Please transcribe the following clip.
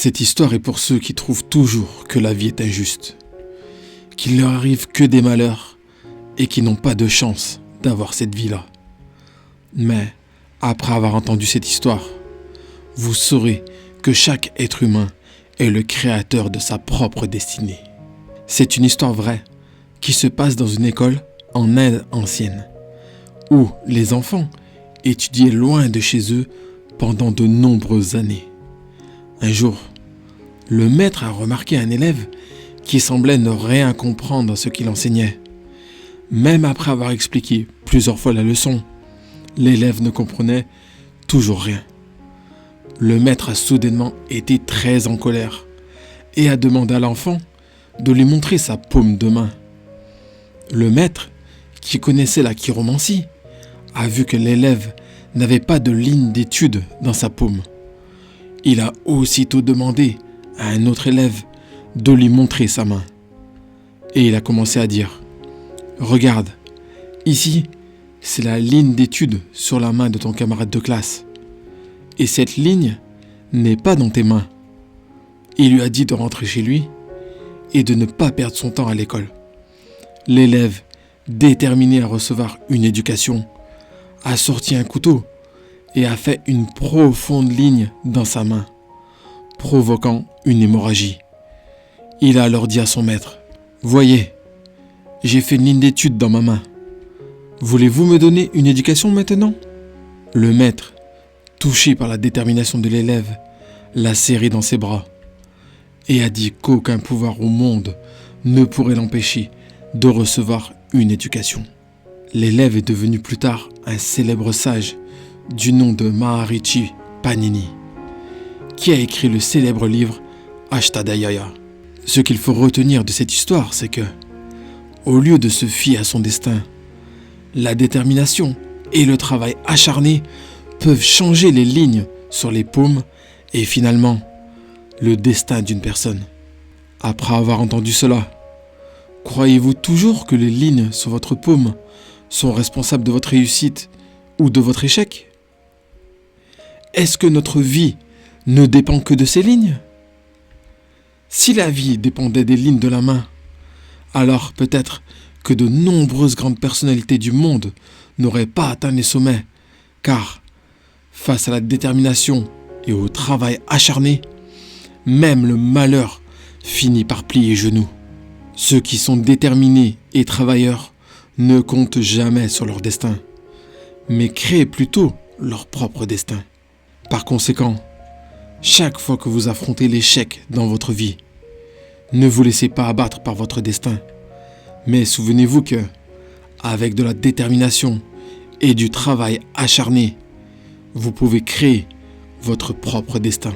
Cette histoire est pour ceux qui trouvent toujours que la vie est injuste, qu'il ne leur arrive que des malheurs et qui n'ont pas de chance d'avoir cette vie-là. Mais, après avoir entendu cette histoire, vous saurez que chaque être humain est le créateur de sa propre destinée. C'est une histoire vraie qui se passe dans une école en Inde ancienne, où les enfants étudiaient loin de chez eux pendant de nombreuses années. Un jour, le maître a remarqué un élève qui semblait ne rien comprendre à ce qu'il enseignait. Même après avoir expliqué plusieurs fois la leçon, l'élève ne comprenait toujours rien. Le maître a soudainement été très en colère et a demandé à l'enfant de lui montrer sa paume de main. Le maître, qui connaissait la chiromancie, a vu que l'élève n'avait pas de ligne d'étude dans sa paume. Il a aussitôt demandé à un autre élève de lui montrer sa main. Et il a commencé à dire « Regarde, ici, c'est la ligne d'étude sur la main de ton camarade de classe. Et cette ligne n'est pas dans tes mains. » Il lui a dit de rentrer chez lui et de ne pas perdre son temps à l'école. L'élève, déterminé à recevoir une éducation, a sorti un couteau et a fait une profonde ligne dans sa main, provoquant une hémorragie. Il a alors dit à son maître « Voyez, j'ai fait une ligne d'étude dans ma main. Voulez-vous me donner une éducation maintenant ?» Le maître, touché par la détermination de l'élève, l'a serré dans ses bras et a dit qu'aucun pouvoir au monde ne pourrait l'empêcher de recevoir une éducation. L'élève est devenu plus tard un célèbre sage du nom de Maharishi Panini, qui a écrit le célèbre livre Ashtadhyayi. Ce qu'il faut retenir de cette histoire, c'est que, au lieu de se fier à son destin, la détermination et le travail acharné peuvent changer les lignes sur les paumes et finalement le destin d'une personne. Après avoir entendu cela, croyez-vous toujours que les lignes sur votre paume sont responsables de votre réussite ou de votre échec ? Est-ce que notre vie ne dépend que de ces lignes ? Si la vie dépendait des lignes de la main, alors peut-être que de nombreuses grandes personnalités du monde n'auraient pas atteint les sommets, car face à la détermination et au travail acharné, même le malheur finit par plier genoux. Ceux qui sont déterminés et travailleurs ne comptent jamais sur leur destin, mais créent plutôt leur propre destin. Par conséquent, chaque fois que vous affrontez l'échec dans votre vie, ne vous laissez pas abattre par votre destin, mais souvenez-vous que, avec de la détermination et du travail acharné, vous pouvez créer votre propre destin.